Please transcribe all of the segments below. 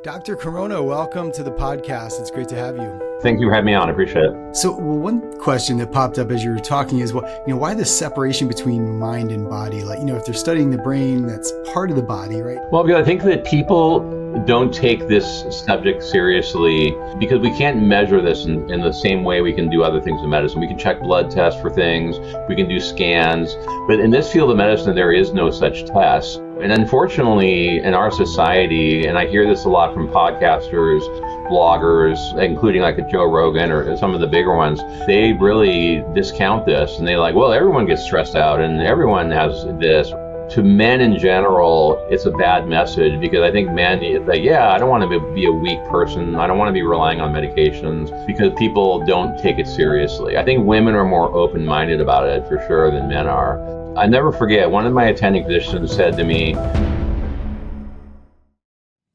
Dr. Corona, welcome to the podcast. It's great to have you. Thank you for having me on. I appreciate it. So, one question that popped up as you were talking is, why the separation between mind and body? If they're studying the brain, that's part of the body, right? Well, because I think that people don't take this subject seriously because we can't measure this in the same way we can do other things in medicine. We can check blood tests for things, we can do scans, but in this field of medicine, there is no such test. And unfortunately, in our society, and I hear this a lot from podcasters, bloggers, including like a Joe Rogan or some of the bigger ones, they really discount this. And they're like, well, everyone gets stressed out and everyone has this. To men in general, it's a bad message because I think men, I don't want to be a weak person. I don't want to be relying on medications because people don't take it seriously. I think women are more open-minded about it for sure than men are. I never forget, one of my attending physicians said to me,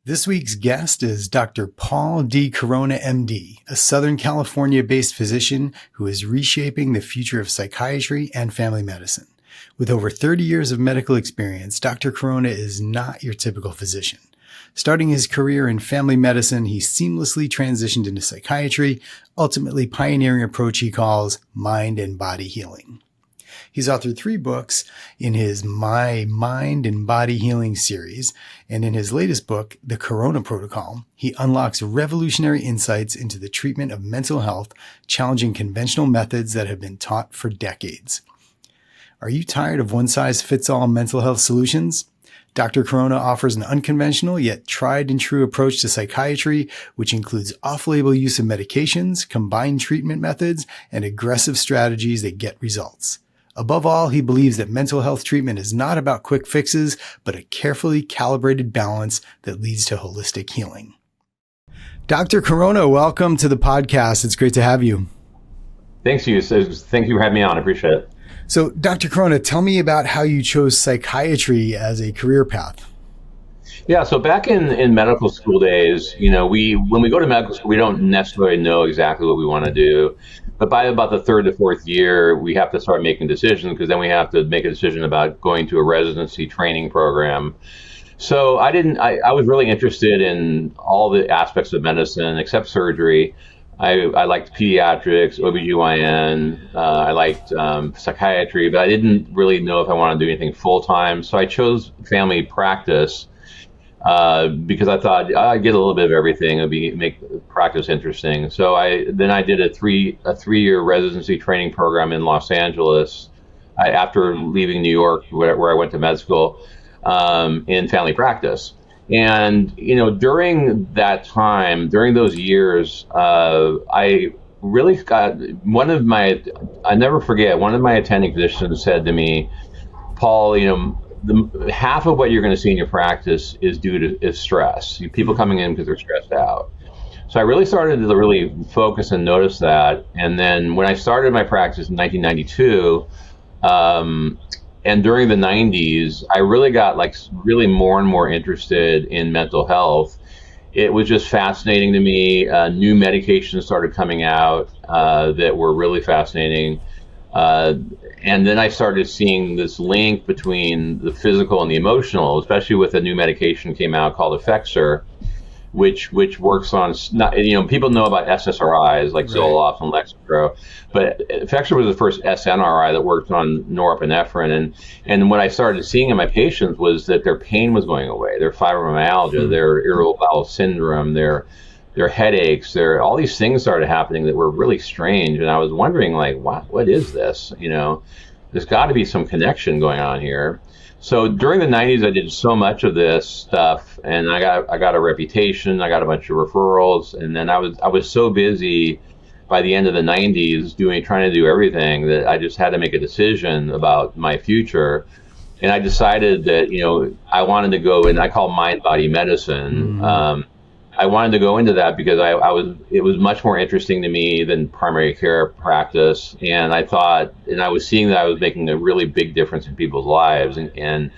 This week's guest is Dr. Paul D. Corona, MD, a Southern California-based physician who is reshaping the future of psychiatry and family medicine. With over 30 years of medical experience, Dr. Corona is not your typical physician. Starting his career in family medicine, he seamlessly transitioned into psychiatry, ultimately pioneering an approach he calls mind and body healing. He's authored 3 books in his My Mind and Body Healing series, and in his latest book, The Corona Protocol, he unlocks revolutionary insights into the treatment of mental health, challenging conventional methods that have been taught for decades. Are you tired of one-size-fits-all mental health solutions? Dr. Corona offers an unconventional yet tried and true approach to psychiatry, which includes off-label use of medications, combined treatment methods, and aggressive strategies that get results. Above all, he believes that mental health treatment is not about quick fixes, but a carefully calibrated balance that leads to holistic healing. Dr. Corona, welcome to the podcast. It's great to have you. Thank you for having me on. I appreciate it. So, Dr. Corona, tell me about how you chose psychiatry as a career path. Yeah, so back in medical school days, when we go to medical school, we don't necessarily know exactly what we want to do. But by about the 3rd to 4th year, we have to start making decisions because then we have to make a decision about going to a residency training program. So I was really interested in all the aspects of medicine except surgery. I liked pediatrics, OBGYN, I liked psychiatry, but I didn't really know if I wanted to do anything full-time. So I chose family practice because I thought I'd get a little bit of everything. It'd make practice interesting. So I did a 3-year residency training program in Los Angeles after leaving New York, where I went to med school, in family practice. And, during that time, during those years, I really got I never forget, one of my attending physicians said to me, Paul, half of what you're going to see in your practice is due to stress. People coming in because they're stressed out. So I really started to really focus and notice that. And then when I started my practice in 1992, and during the 90s, I really got really more and more interested in mental health. It was just fascinating to me. New medications started coming out that were really fascinating. And then I started seeing this link between the physical and the emotional, especially with a new medication came out called Effexor, which works on, people know about SSRIs like Zoloft and Lexapro, but Effexor was the first SNRI that worked on norepinephrine. And what I started seeing in my patients was that their pain was going away, their fibromyalgia, their irritable bowel syndrome, their headaches, all these things started happening that were really strange. And I was wondering, what is this? There's got to be some connection going on here. So during the 90s, I did so much of this stuff, and I got a reputation. I got a bunch of referrals, and then I was so busy by the end of the 90s trying to do everything that I just had to make a decision about my future. And I decided that I wanted to go, and I call mind body medicine. I wanted to go into that because it was much more interesting to me than primary care practice, and I was seeing that I was making a really big difference in people's lives, and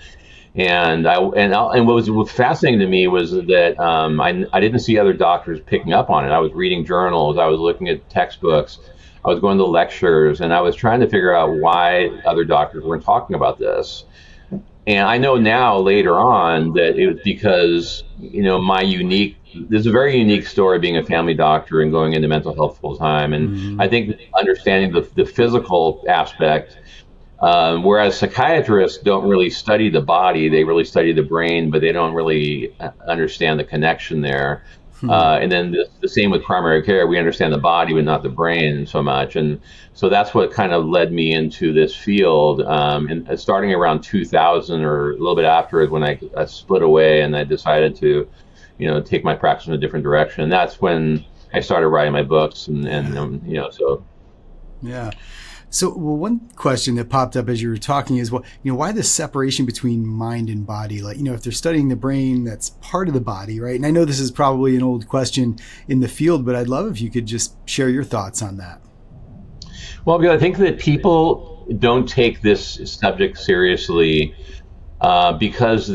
what was fascinating to me was that I didn't see other doctors picking up on it. I was reading journals, I was looking at textbooks, I was going to lectures, and I was trying to figure out why other doctors weren't talking about this. And I know now later on that it was because, there's a very unique story being a family doctor and going into mental health full time. And I think understanding the physical aspect, whereas psychiatrists don't really study the body, they really study the brain, but they don't really understand the connection there. And then the same with primary care. We understand the body, but not the brain so much. And so that's what kind of led me into this field. And starting around 2000 or a little bit after is when I split away and I decided to, take my practice in a different direction. And that's when I started writing my books so. Yeah. So, one question that popped up as you were talking is, why the separation between mind and body? Like, if they're studying the brain, that's part of the body, right? And I know this is probably an old question in the field, but I'd love if you could just share your thoughts on that. Well, because I think that people don't take this subject seriously because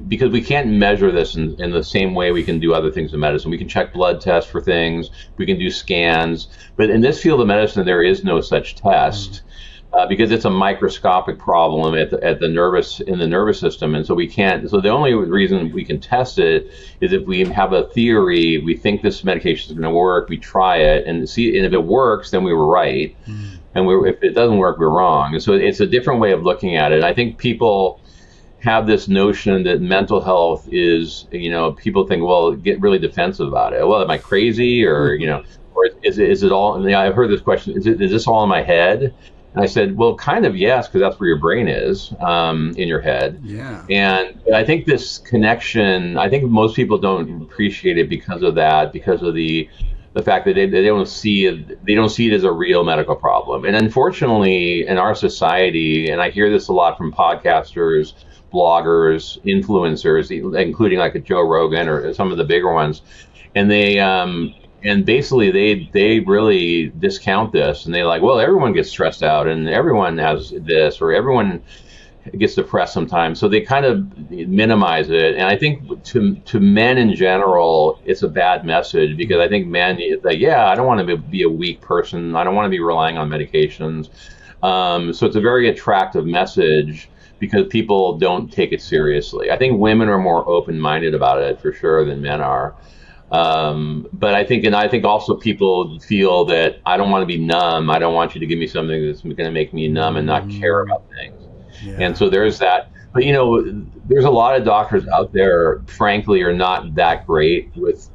because we can't measure this in the same way we can do other things in medicine. We can check blood tests for things, we can do scans, but in this field of medicine, there is no such test because it's a microscopic problem in the nervous system, and so we can't. So the only reason we can test it is if we have a theory, we think this medication is going to work, we try it and see, and if it works, then we were right, and if it doesn't work, we're wrong. And so it's a different way of looking at it. I think people have this notion that mental health is, people think, well, get really defensive about it. Well, am I crazy? Or, or is it all, and I've heard this question, is this all in my head? And I said, well, kind of, yes, because that's where your brain is, in your head. Yeah. And I think this connection, I think most people don't appreciate it because of that, because of the fact that they don't see it as a real medical problem. And unfortunately, in our society, and I hear this a lot from podcasters, bloggers, influencers, including like a Joe Rogan or some of the bigger ones, and they basically they really discount this, and they like, well, everyone gets stressed out and everyone has this, or everyone gets depressed sometimes, so they kind of minimize it. And I think to men in general, it's a bad message, because I think men, like, I don't want to be a weak person, I don't want to be relying on medications, so it's a very attractive message, because people don't take it seriously. I think women are more open-minded about it for sure than men are. But I think also people feel that I don't want to be numb. I don't want you to give me something that's going to make me numb and not care about things. Yeah. And so there's that. But there's a lot of doctors out there, frankly, are not that great with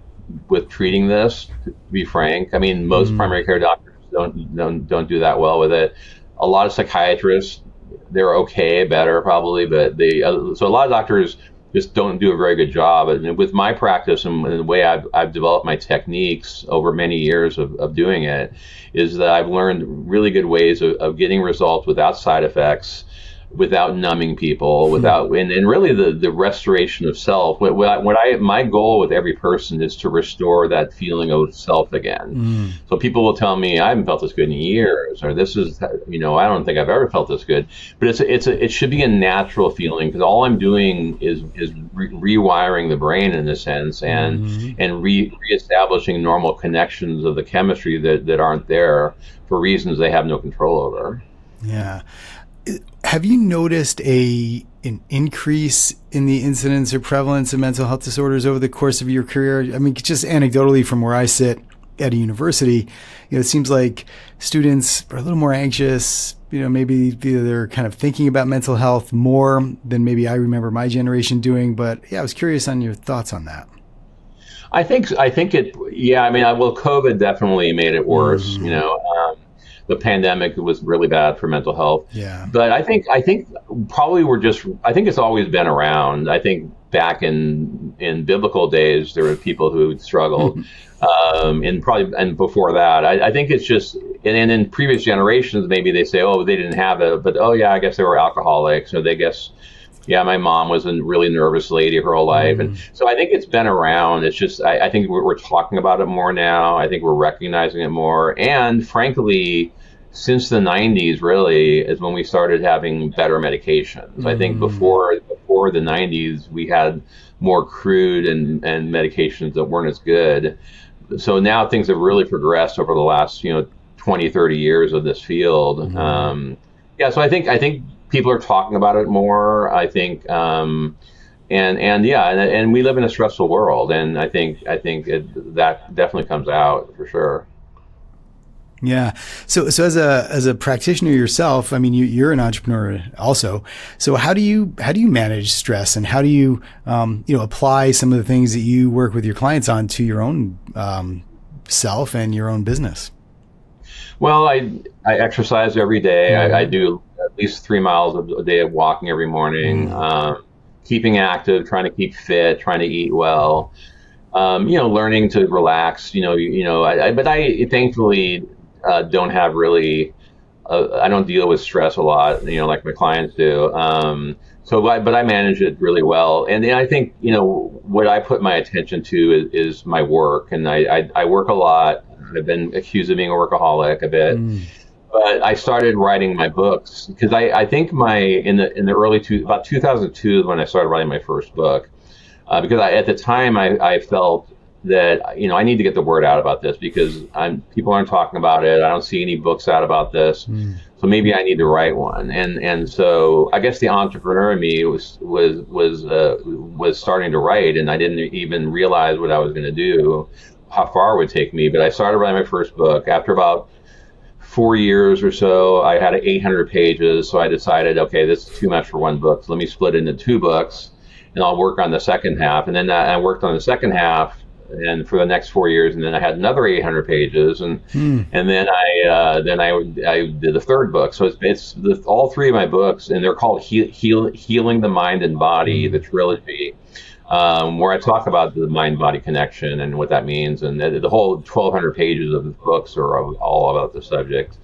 treating this. To be frank, I mean, most primary care doctors don't do that well with it. A lot of psychiatrists, they're okay, better probably, but so a lot of doctors just don't do a very good job. And with my practice and the way I've developed my techniques over many years of doing it, is that I've learned really good ways of getting results without side effects, without numbing people, and really the restoration of self. My goal with every person is to restore that feeling of self again. So people will tell me, I haven't felt this good in years, or this is, I don't think I've ever felt this good. But it should be a natural feeling, because all I'm doing is rewiring the brain in a sense, and reestablishing normal connections of the chemistry that aren't there for reasons they have no control over. Yeah. Have you noticed an increase in the incidence or prevalence of mental health disorders over the course of your career? I mean, just anecdotally from where I sit at a university, it seems like students are a little more anxious. Maybe they're kind of thinking about mental health more than maybe I remember my generation doing. But I was curious on your thoughts on that. I think COVID definitely made it worse. The pandemic was really bad for mental health. Yeah. But I think probably I think it's always been around. I think back in biblical days, there were people who struggled. And before that, I think it's just, and in previous generations, maybe they say, oh, they didn't have it, but I guess they were alcoholics, or they guess, my mom was a really nervous lady her whole life. And so I think it's been around. It's just, I think we're talking about it more now. I think we're recognizing it more. And frankly, since the 90s really is when we started having better medications. I think before the 90s, we had more crude and medications that weren't as good. So now things have really progressed over the last, 20, 30 years of this field. So I think people are talking about it more, I think. And we live in a stressful world, and I think that definitely comes out for sure. Yeah. So as a practitioner yourself, I mean, you're an entrepreneur also. So how do you manage stress, and how do you apply some of the things that you work with your clients on to your own self and your own business? Well, I exercise every day. I do at least 3 miles a day of walking every morning. Keeping active, trying to keep fit, trying to eat well. Learning to relax. But I thankfully don't have really. I don't deal with stress a lot. Like my clients do. But I manage it really well. And I think what I put my attention to is my work, and I work a lot. I've been accused of being a workaholic a bit. But I started writing my books because I think in the early about 2002 is when I started writing my first book, because at the time I felt that I need to get the word out about this, because people aren't talking about it. I don't see any books out about this, so maybe I need to write one. And so I guess the entrepreneur in me was starting to write, and I didn't even realize what I was going to do, how far it would take me. But I started writing my first book after about 4 years or so. I had 800 pages, so I decided, okay, this is too much for one book. So let me split it into 2 books, and I'll work on the second half. And then I worked on the second half, and for the next 4 years, and then I had another 800 pages, and then I did the third book. So it's all 3 of my books, and they're called Healing the Mind and Body, the trilogy. Where I talk about the mind-body connection and what that means, and the whole 1,200 pages of the books are all about the subject.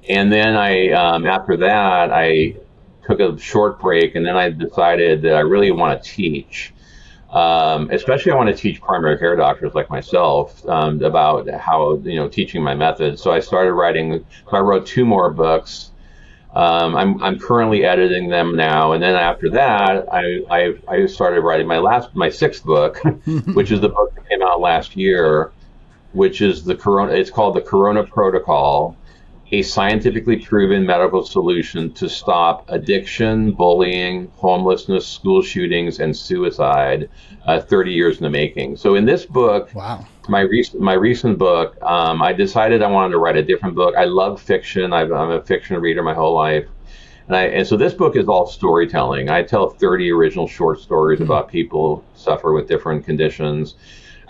And then after that, I took a short break, and then I decided that I really want to teach. Especially I want to teach primary care doctors like myself about how, teaching my method. So I started writing. So I wrote 2 more books. I'm currently editing them now, and then after that, I started writing my 6th book, which is the book that came out last year, which is It's called the Corona Protocol, a scientifically proven medical solution to stop addiction, bullying, homelessness, school shootings, and suicide. 30 years in the making. So in this book, wow. My recent book, I decided I wanted to write a different book. I love fiction. I'm a fiction reader my whole life, and so this book is all storytelling. I tell 30 original short stories about people who suffer with different conditions.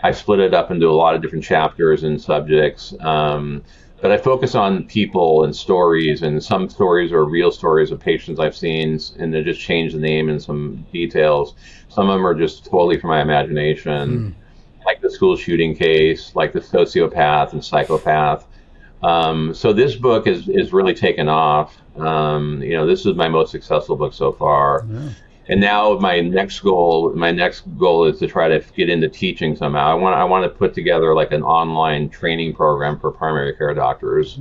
I split it up into a lot of different chapters and subjects, but I focus on people and stories. And some stories are real stories of patients I've seen, and they just change the name and some details. Some of them are just totally from my imagination. Like the school shooting case, like the sociopath and psychopath. So this book is really taken off. This is my most successful book so far. Yeah. And now my next goal is to try to get into teaching somehow. I want to put together like an online training program for primary care doctors.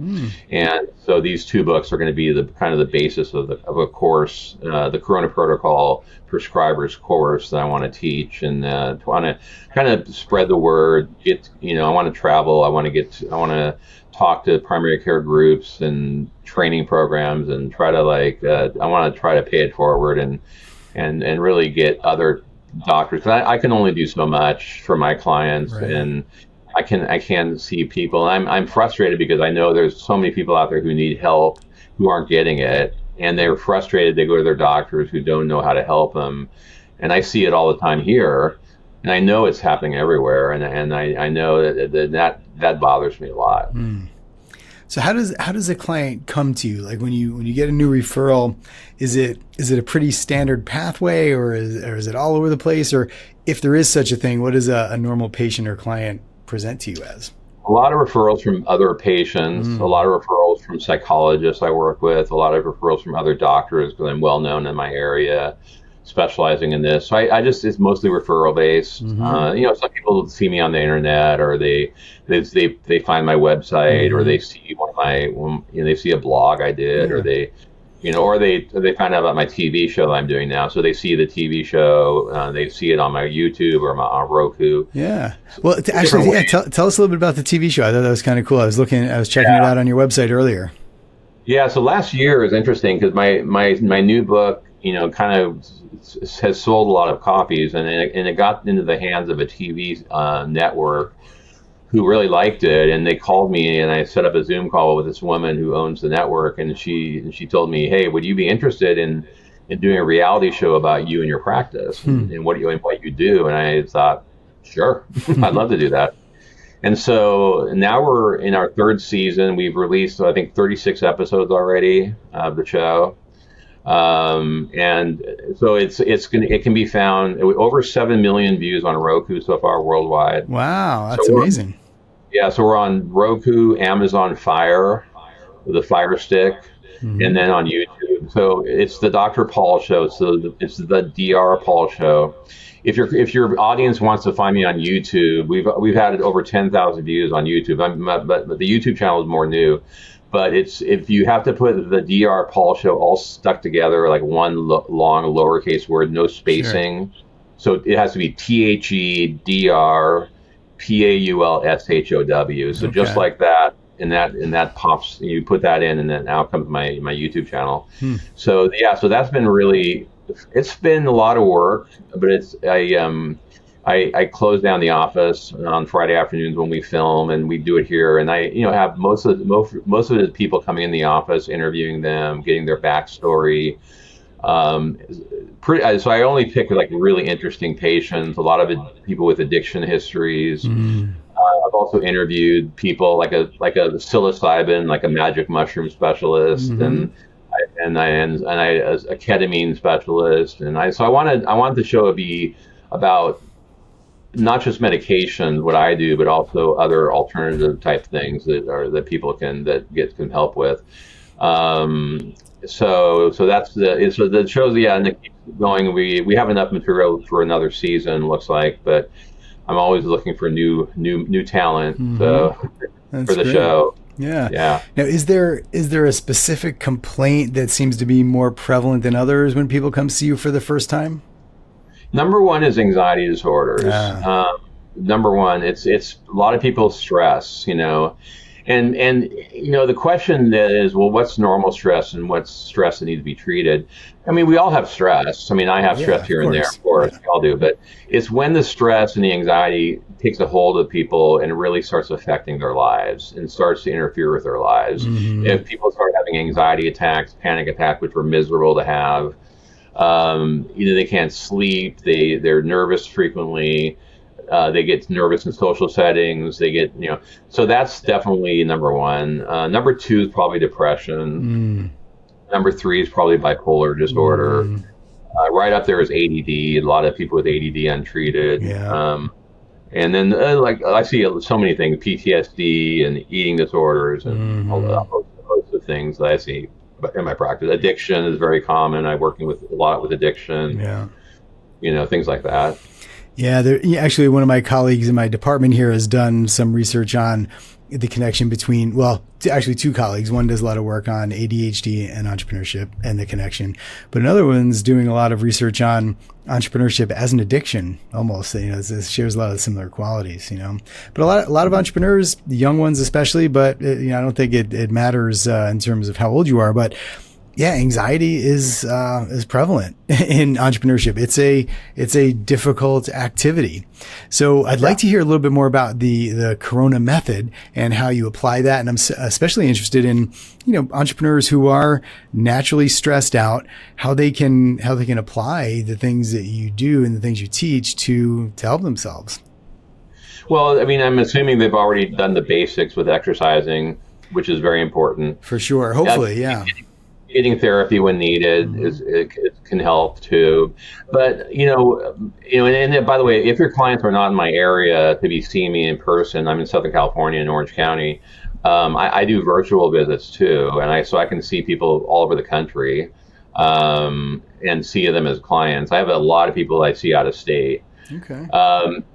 And so these 2 books are going to be the kind of the basis of a course, the Corona Protocol prescribers course that I want to teach, and want to kind of spread the word. I want to travel. I want to talk to primary care groups and training programs, and try to I want to try to pay it forward and really get other doctors. I can only do so much for my clients, right. And I can see people. I'm frustrated because I know there's so many people out there who need help who aren't getting it, and they're frustrated. They go to their doctors who don't know how to help them, and I see it all the time here, and I know it's happening everywhere, and I know that bothers me a lot. So how does a client come to you? Like when you get a new referral, is it a pretty standard pathway, or is it all over the place? Or if there is such a thing, what does a normal patient or client present to you as? A lot of referrals from other patients, a lot of referrals from psychologists I work with, a lot of referrals from other doctors because I'm well known in my area, specializing in this. So it's mostly referral based. Some people see me on the internet, or they find my website, or they see they see a blog I did, or they find out about my TV show that I'm doing now. So they see the TV show, they see it on my YouTube or on Roku. Yeah. Well, tell us a little bit about the TV show. I thought that was kind of cool. I was checking it out on your website earlier. Yeah, so last year is interesting because my new book, kind of has sold a lot of copies, and it got into the hands of a TV network who really liked it, and they called me, and I set up a Zoom call with this woman who owns the network, and she told me, "Hey, would you be interested in doing a reality show about you and your practice and what you do?" And I thought, sure, I'd love to do that. And so now we're in our third season. We've released, I think, 36 episodes already of the show. And so it can be found over 7 million views on Roku so far worldwide. Wow, that's amazing. Yeah, so we're on Roku, Amazon Fire, the Fire Stick, and then on YouTube. So it's the Dr. Paul Show. So it's the Dr. Paul Show. If your audience wants to find me on YouTube, we've had over 10,000 views on YouTube. But the YouTube channel is more new. But if you have to put the Dr. Paul Show all stuck together like one long lowercase word, no spacing. Sure. So it has to be THEDR PAULSHOW. So just like that, and that pops. You put that in, and then out comes my YouTube channel. So yeah, so that's been really. It's been a lot of work, but I close down the office on Friday afternoons when we film, and we do it here. And I have most of the people coming in the office, interviewing them, getting their backstory. So I only pick like really interesting patients. A lot of people with addiction histories. I've also interviewed people like a psilocybin, like a magic mushroom specialist, and a ketamine specialist, and I wanted the show to be about not just medication, what I do, but also other alternative type things that people can help with. So that's the show's and it keeps going. We have enough material for another season, looks like, but I'm always looking for new talent for the great. Show. Yeah. Now, is there a specific complaint that seems to be more prevalent than others when people come see you for the first time? Number one is anxiety disorders. Number one, it's a lot of people stress, and the question is, well, what's normal stress and what's stress that needs to be treated? I mean, we all have stress. I mean, I have stress here and there, of course, we all do, but it's when the stress and the anxiety takes a hold of people and really starts affecting their lives and starts to interfere with their lives. If people start having anxiety attacks, panic attacks, which are miserable to have, they can't sleep, they're nervous frequently, they get nervous in social settings, they get, so that's definitely number one. Number two is probably depression. Number three is probably bipolar disorder. Right up there is ADD, a lot of people with ADD untreated. And then like I see so many things, PTSD and eating disorders and a host of things that I see in my practice. Addiction is very common. I'm working with a lot with addiction. Things like that. Actually, one of my colleagues in my department here has done some research on the connection between, actually two colleagues. One does a lot of work on ADHD and entrepreneurship and the connection, but another one's doing a lot of research on entrepreneurship as an addiction, almost. It shares a lot of similar qualities, But a lot of entrepreneurs, the young ones especially, but I don't think it matters in terms of how old you are, but anxiety is prevalent in entrepreneurship. It's a difficult activity. So I'd like to hear a little bit more about the Corona method and how you apply that. And I'm especially interested in, entrepreneurs who are naturally stressed out, how they can apply the things that you do and the things you teach to help themselves. Well, I mean, I'm assuming they've already done the basics with exercising, which is very important. For sure. Hopefully. Getting therapy when needed it can help too. But, and by the way, if your clients are not in my area to be seeing me in person, I'm in Southern California in Orange County. I do virtual visits too. And so I can see people all over the country and see them as clients. I have a lot of people I see out of state. Okay.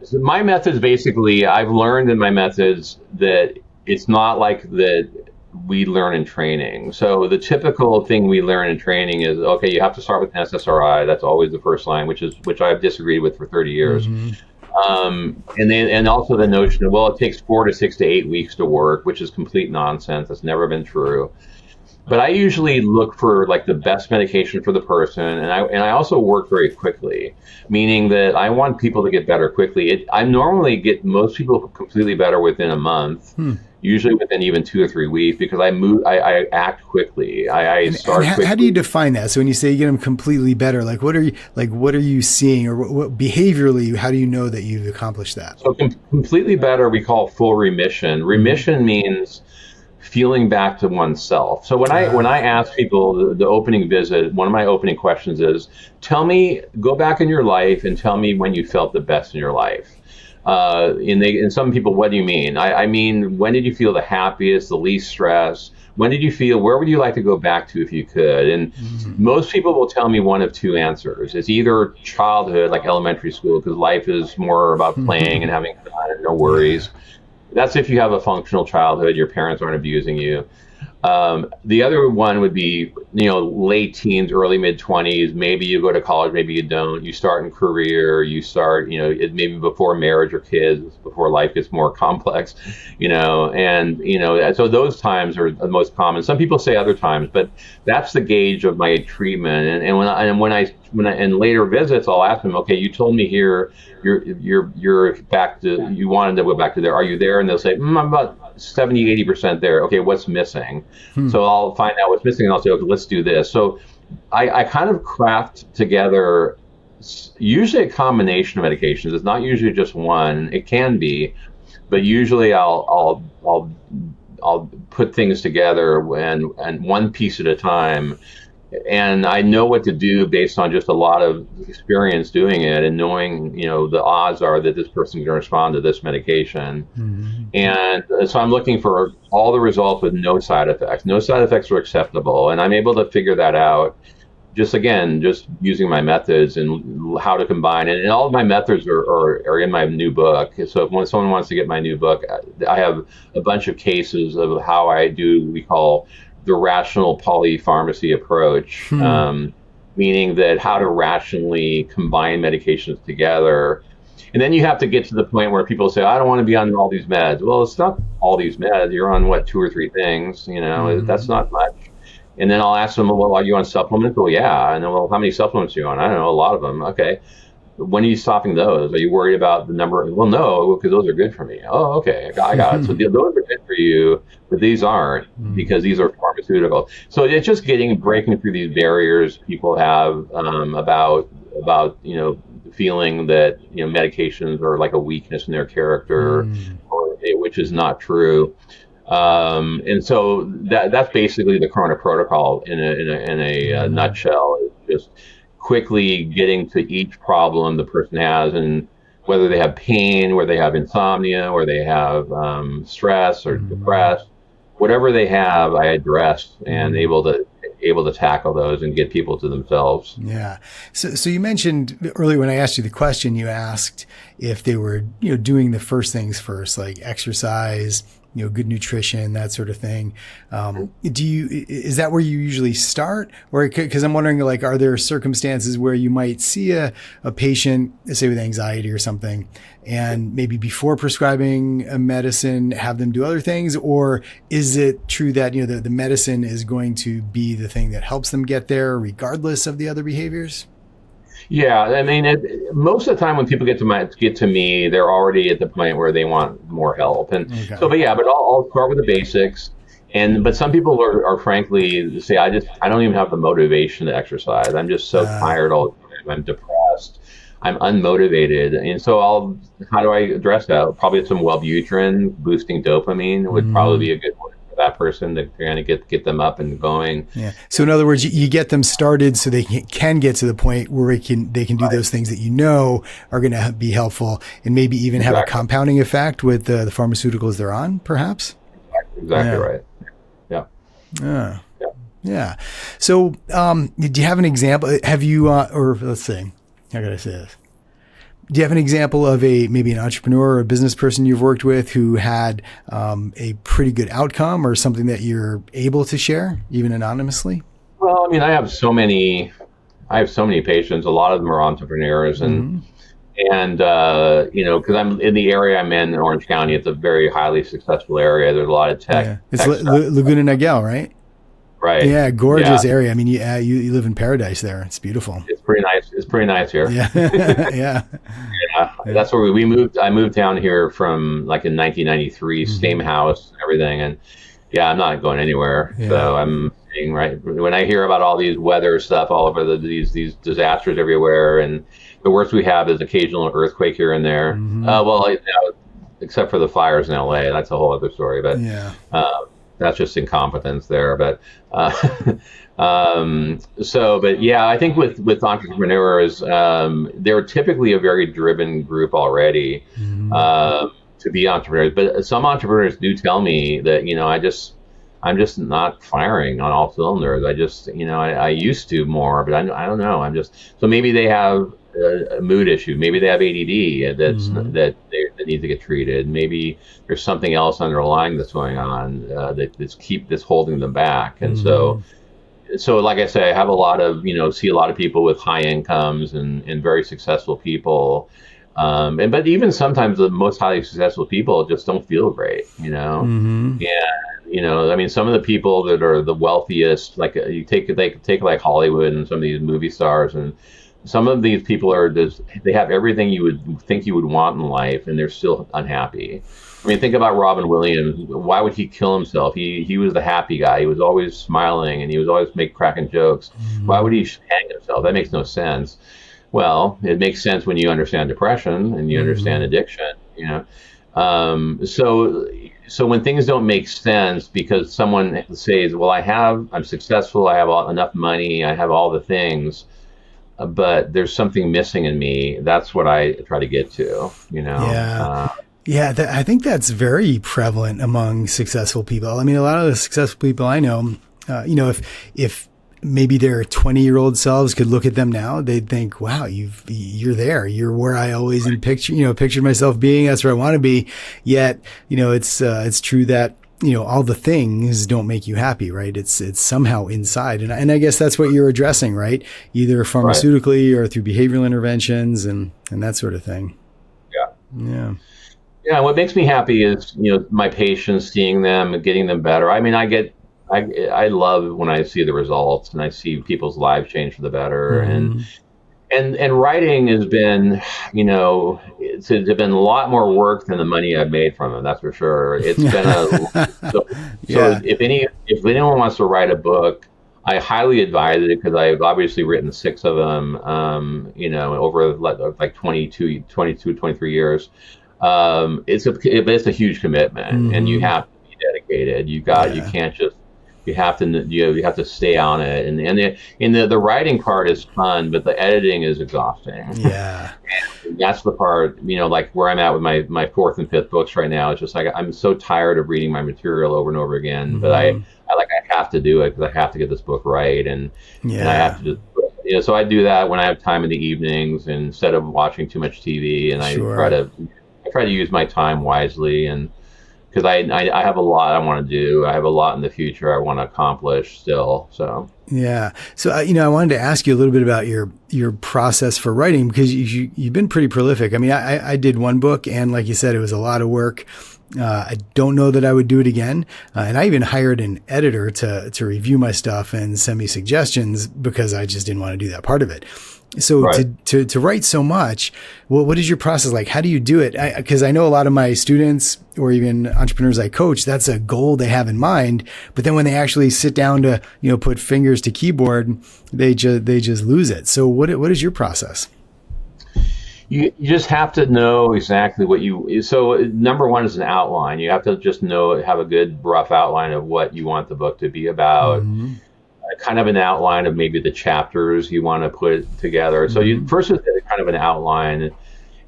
So my methods, basically, I've learned in my methods that it's not like that we learn in training. So the typical thing we learn in training is, okay, you have to start with an SSRI. That's always the first line, which I've disagreed with for 30 years. And also the notion of, it takes 4 to 6 to 8 weeks to work, which is complete nonsense. That's never been true. But I usually look for like the best medication for the person, and I also work very quickly, meaning that I want people to get better quickly. I normally get most people completely better within a month, usually within even 2 or 3 weeks, because I act quickly. I start quickly. How do you define that? So when you say you get them completely better, like what are you seeing, or what behaviorally, how do you know that you've accomplished that? So completely better, we call full remission. Remission means feeling back to oneself. So when I ask people the opening visit, one of my opening questions is, go back in your life and tell me when you felt the best in your life. And some people, what do you mean? I mean, when did you feel the happiest, the least stress? When did you feel, where would you like to go back to if you could? And most people will tell me one of two answers. It's either childhood, like elementary school, because life is more about playing and having fun and no worries. That's if you have a functional childhood, your parents aren't abusing you. The other one would be, late teens, early mid-20s. Maybe you go to college, maybe you don't. You start in career, you start, maybe before marriage or kids, before life gets more complex, so those times are the most common. Some people say other times, but that's the gauge of my treatment. And when I in later visits, I'll ask them, okay, you told me here you're back to, you wanted to go back to there. Are you there? And they'll say, I'm about 70, 80% there. Okay, what's missing? So I'll find out what's missing and I'll say, okay, let's do this. So I kind of craft together usually a combination of medications. It's not usually just one. It can be, but usually I'll put things together and one piece at a time. And I know what to do based on just a lot of experience doing it and knowing, the odds are that this person can respond to this medication. And so I'm looking for all the results with no side effects. No side effects are acceptable. And I'm able to figure that out just using my methods and how to combine it. And all of my methods are in my new book. So when someone wants to get my new book, I have a bunch of cases of how I do, we call the rational polypharmacy approach, meaning that how to rationally combine medications together. And then you have to get to the point where people say, I don't want to be on all these meds. Well, it's not all these meds. You're on, 2 or 3 things, that's not much. And then I'll ask them, well, are you on supplements? Well, yeah. And then, well, how many supplements are you on? I don't know, a lot of them. Okay. When are you stopping those? Are you worried about the number? Well, no, because those are good for me. Oh, okay, I got it. So those are good for you, but these aren't because these are pharmaceutical. So it's just breaking through these barriers people have about feeling that medications are like a weakness in their character, which is not true. And so that's basically the Corona protocol in a nutshell. It's just quickly getting to each problem the person has, and whether they have pain, whether they have insomnia, or they have stress or depressed, whatever they have, I address and able to tackle those and get people to themselves. Yeah. So you mentioned earlier when I asked you the question, you asked if they were doing the first things first, like exercise, good nutrition, that sort of thing. Is that where you usually start? Or, because I'm wondering, are there circumstances where you might see a patient, say with anxiety or something, and maybe before prescribing a medicine, have them do other things? Or is it true that, the medicine is going to be the thing that helps them get there regardless of the other behaviors? Yeah, I mean, most of the time when people get to me, they're already at the point where they want more help, and but I'll start with the basics, but some people are frankly say, I don't even have the motivation to exercise. I'm just so tired all the time. I'm depressed. I'm unmotivated, and so how do I address that? Probably some Wellbutrin boosting dopamine would probably be a good one. That person to kind of get them up and going. Yeah. So in other words, you get them started so they can get to the point where they can do those things that are going to be helpful, and maybe even have a compounding effect with the pharmaceuticals they're on, perhaps. Exactly right. Yeah. Yeah. So do you have an example? Have you, or let's see, how could I say this? Do you have an example of maybe an entrepreneur or a business person you've worked with who had a pretty good outcome, or something that you're able to share, even anonymously? Well, I mean, I have so many patients. A lot of them are entrepreneurs, and because I'm in the area I'm in Orange County, it's a very highly successful area. There's a lot of tech. Yeah. It's Laguna Niguel, right? Right. Yeah, gorgeous area. I mean, you live in paradise there. It's beautiful. It's pretty nice. It's pretty nice here. Yeah, yeah. Yeah, that's where we moved. I moved down here from like in 1993, same house and everything. And yeah, I'm not going anywhere. Yeah. So I'm saying, right, when I hear about all these weather stuff all over these disasters everywhere, and the worst we have is occasional earthquake here and there. Well, except for the fires in LA, that's a whole other story. But Yeah. that's just incompetence there. But but yeah, I think with entrepreneurs, they're typically a very driven group already to be entrepreneurs. But some entrepreneurs do tell me that, I'm just not firing on all cylinders. I just, I used to more, but I don't know. So maybe they have a mood issue. Maybe they have ADD that needs to get treated. Maybe there's something else underlying that's going on that's holding them back. And so like I say, I have a lot of, see a lot of people with high incomes and very successful people. But even sometimes the most highly successful people just don't feel great, And, I mean, some of the people that are the wealthiest, like you take like Hollywood and some of these movie stars, and some of these people they have everything you would think you would want in life, and they're still unhappy. I mean, think about Robin Williams. Why would he kill himself? He was the happy guy. He was always smiling, and he was always cracking jokes. Why would he hang himself? That makes no sense. Well, it makes sense when you understand depression and you understand addiction, So when things don't make sense because someone says, well, I'm successful, I have enough money, I have all the things, but there's something missing in me. That's what I try to get to, Yeah. I think that's very prevalent among successful people. I mean, a lot of the successful people I know, if maybe their 20-year-old selves could look at them now, they'd think, wow, you're there. You're where I always pictured myself being. That's where I want to be. Yet, it's true that, all the things don't make you happy, right? It's somehow inside. And I guess that's what you're addressing, right? Either pharmaceutically or through behavioral interventions and that sort of thing. Yeah. Yeah. What makes me happy is, my patients, seeing them and getting them better. I mean, I love when I see the results and I see people's lives change for the better. And writing has been, it's been a lot more work than the money I've made from it. That's for sure. It's been so if anyone wants to write a book, I highly advise it because I've obviously written 6 of them, over like 22, 23 years. It's a huge commitment and you have to be dedicated. You can't just, you have to stay on it, and the writing part is fun, but the editing is exhausting. Yeah, and that's the part, like where I'm at with my 4th and 5th books right now. It's just like I'm so tired of reading my material over and over again, but I have to do it because I have to get this book right, and I have to just, so I do that when I have time in the evenings instead of watching too much TV, and I try to use my time wisely and. Because I have a lot I want to do. I have a lot in the future I want to accomplish still. So yeah. So I wanted to ask you a little bit about your process for writing because you've been pretty prolific. I mean, I did one book, and like you said, it was a lot of work. I don't know that I would do it again. And I even hired an editor to review my stuff and send me suggestions because I just didn't want to do that part of it. So to write so much, what is your process like? How do you do it? Because I know a lot of my students or even entrepreneurs I coach, that's a goal they have in mind. But then when they actually sit down to, put fingers to keyboard, they just lose it. So what is your process? You just have to know exactly so number one is an outline. You have to just have a good rough outline of what you want the book to be about. Kind of an outline of maybe the chapters you want to put together. So you first just get kind of an outline,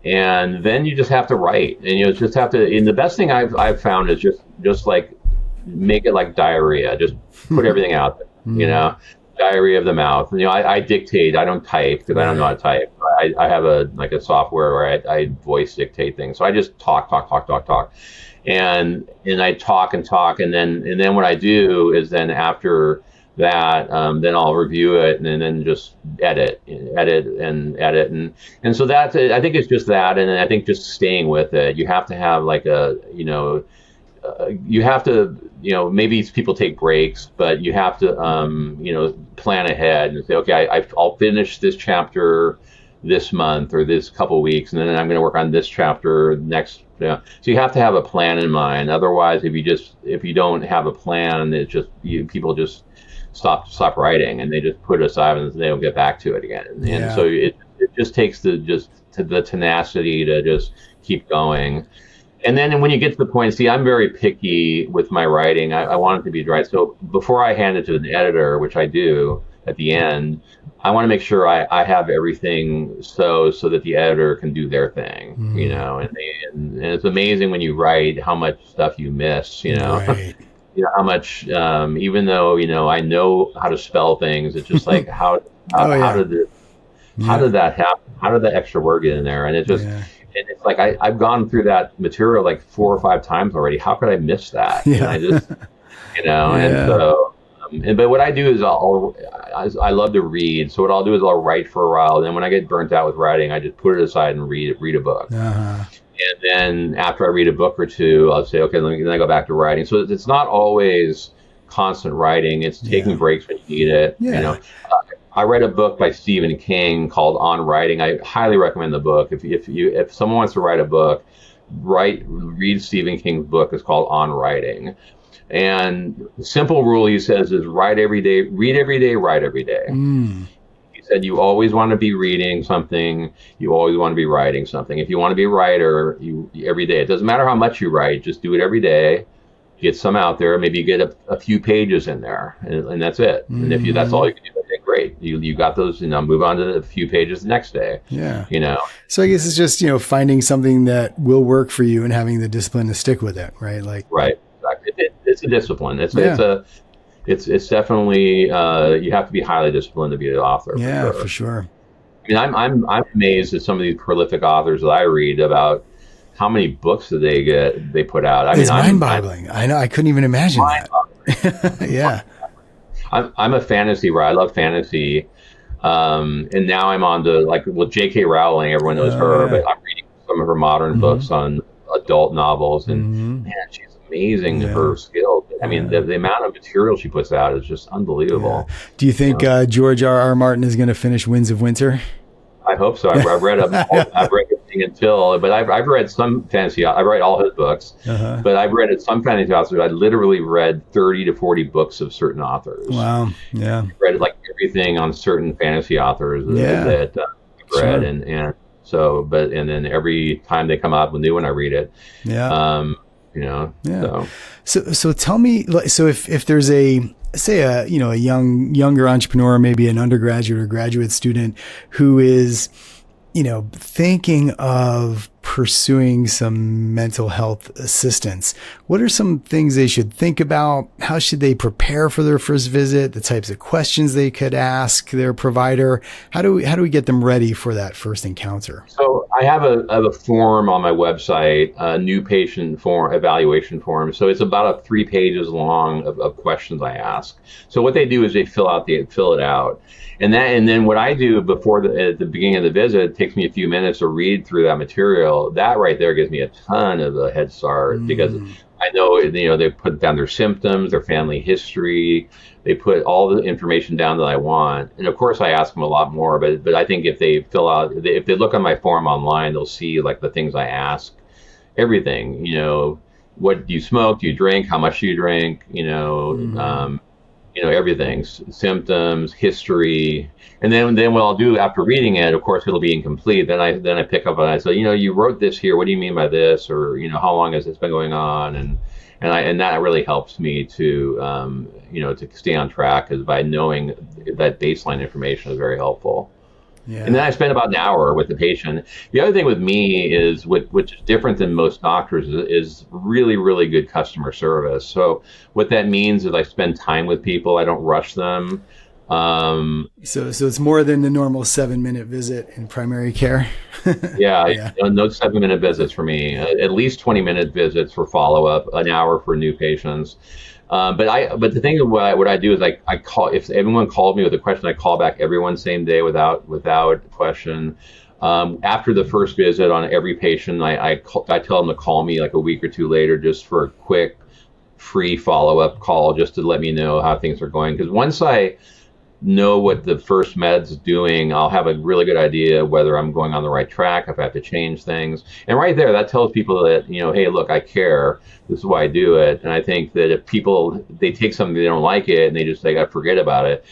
and then you just have to write. And you just have to. And the best thing I've found is just like make it like diarrhea. Just put everything out there. Diarrhea of the mouth. I dictate. I don't type because I don't know how to type. I have a software where I voice dictate things. So I just talk, and I talk, and then what I do is then after that, then I'll review it and then just edit, and so that's it. I think it's just that, and I think just staying with it. You have to have like you have to, maybe people take breaks, but you have to, plan ahead and say, okay, I'll finish this chapter this month or this couple weeks, and then I'm going to work on this chapter next. So you have to have a plan in mind. Otherwise, if you don't have a plan, people just stop writing, and they just put it aside and they don't get back to it again. And so it just takes the tenacity to just keep going. And then when you get to the point, see, I'm very picky with my writing. I want it to be dry. So before I hand it to an editor, which I do at the end, I want to make sure I have everything so that the editor can do their thing, and it's amazing when you write how much stuff you miss, Right. How much, even though, I know how to spell things, it's just like, how did that happen? How did that extra word get in there? And and it's like, I've gone through that material like 4 or 5 times already. How could I miss that? Yeah. And I just, and so, but what I do is I love to read. So what I'll do is I'll write for a while. And then when I get burnt out with writing, I just put it aside and read a book. Uh-huh. And then after I read a book or two, I'll say, okay, then I go back to writing. So it's not always constant writing. It's taking breaks when you need it. Yeah. I read a book by Stephen King called On Writing. I highly recommend the book. If someone wants to write a book, read Stephen King's book. It's called On Writing. And the simple rule he says is write every day, read every day, write every day. He said you always want to be reading something. You always want to be writing something. If you want to be a writer, every day. It doesn't matter how much you write. Just do it every day. Get some out there. Maybe you get a few pages in there, and that's it. And if that's all you can do, okay, great. You got those. Move on to a few pages the next day. Yeah. So I guess it's just finding something that will work for you and having the discipline to stick with it, right? Right. Exactly. It's a discipline. It's definitely you have to be highly disciplined to be an author. Yeah, for sure. I mean, I'm amazed at some of these prolific authors that I read about how many books that they put out. It's mind-boggling. I know. I couldn't even imagine that. Yeah. I'm a fantasy writer. I love fantasy. And now I'm on to J.K. Rowling. Everyone knows her, but I'm reading some of her modern books on adult novels, and man, she's amazing. Her skills. I mean, the amount of material she puts out is just unbelievable. Yeah. Do you think George R.R. Martin is going to finish Winds of Winter? I hope so. I've read everything but I've read some fantasy. I read all his books, but I've read some fantasy authors. I literally read 30 to 40 books of certain authors. Wow. Yeah. I've read everything on certain fancy authors that I've read, and then every time they come out with a new one, I read it. Yeah. So. So tell me, so if there's a younger entrepreneur, maybe an undergraduate or graduate student who is, thinking of pursuing some mental health assistance, what are some things they should think about? How should they prepare for their first visit? The types of questions they could ask their provider? How do we get them ready for that first encounter? So I have a form on my website, a new patient form, evaluation form. So it's about 3 pages long of questions I ask. So what they do is they fill it out. And then what I do at the beginning of the visit, it takes me a few minutes to read through that material. That right there gives me a ton of a head start because I know, they put down their symptoms, their family history. They put all the information down that I want. And of course I ask them a lot more, but I think if they look on my form online, they'll see the things I ask, everything, what do you smoke? Do you drink? How much do you drink? Everything, symptoms, history. And then what I'll do after reading it, of course, it'll be incomplete. Then I pick up and I say, you wrote this here. What do you mean by this? Or, how long has this been going on? And that really helps me to, to stay on track, because by knowing that baseline information is very helpful. Yeah. And then I spend about an hour with the patient. The other thing with me is, which is different than most doctors, is really, really good customer service. So what that means is I spend time with people. I don't rush them. So it's more than the normal 7-minute visit in primary care. Yeah. No 7-minute visits for me. At least 20-minute visits for follow-up, an hour for new patients. But the thing of what I do is I call, if everyone called me with a question, I call back everyone same day without question. After the first visit on every patient, I tell them to call me like a week or two later just for a quick free follow-up call just to let me know how things are going. Because once I know what the first med's doing, I'll have a really good idea whether I'm going on the right track, if I have to change things. And right there, that tells people that, hey, look, I care. This is why I do it. And I think that if people, they take something, they don't like it, and they just say, I forget about it.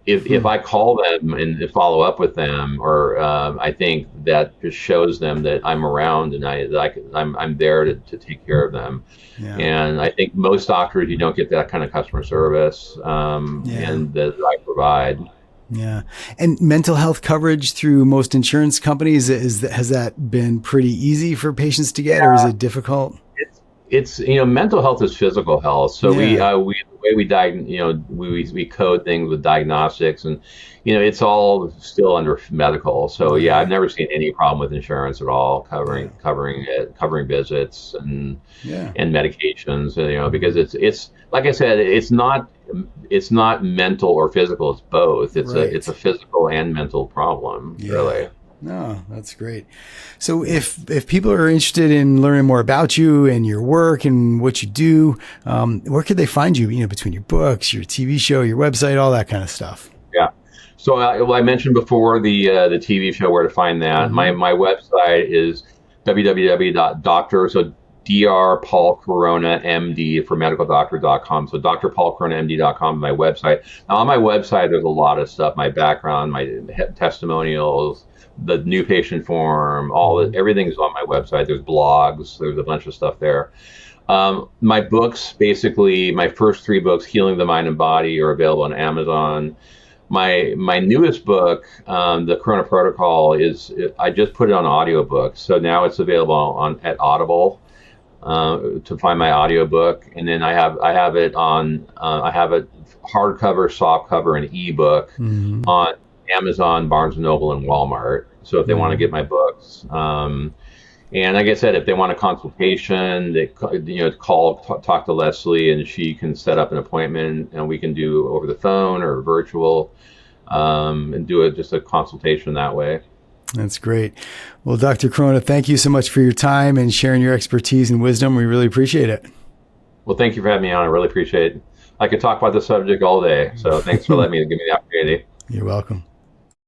If I call them and follow up with them, or I think that just shows them that I'm around and I'm there to take care of them. Yeah. And I think most doctors, you don't get that kind of customer service and that I provide. Yeah. And mental health coverage through most insurance companies, has that been pretty easy for patients to get, or is it difficult? It's mental health is physical health. So we the way we diagnose, we code things with diagnostics, and it's all still under medical. So I've never seen any problem with insurance at all covering visits and medications. Because it's like I said, it's not mental or physical. It's both. It's a physical and mental problem, really. No, that's great. So if people are interested in learning more about you and your work and what you do, where could they find you, between your books, your TV show, your website, all that kind of stuff? Yeah. So I mentioned before the TV show, where to find that. Mm-hmm. My website is www.doctor, so Dr. Paul Corona MD for medicaldoctor.com. So drpaulcoronamd.com is my website. Now on my website, there's a lot of stuff, my background, my testimonials, the new patient form, everything's on my website. There's blogs, there's a bunch of stuff there. My books, basically, my first 3 books, Healing the Mind and Body, are available on Amazon. My newest book, The Corona Protocol, I just put it on audiobook. So now it's available at Audible to find my audiobook. And then I have it hardcover, softcover, and ebook on Amazon, Barnes & Noble, and Walmart. So if they want to get my books, and like I said, if they want a consultation, they talk to Leslie, and she can set up an appointment, and we can do over the phone or virtual, and do just a consultation that way. That's great. Well, Dr. Corona, thank you so much for your time and sharing your expertise and wisdom. We really appreciate it. Well, thank you for having me on. I really appreciate it. I could talk about this subject all day. So thanks for letting me give me the opportunity. You're welcome.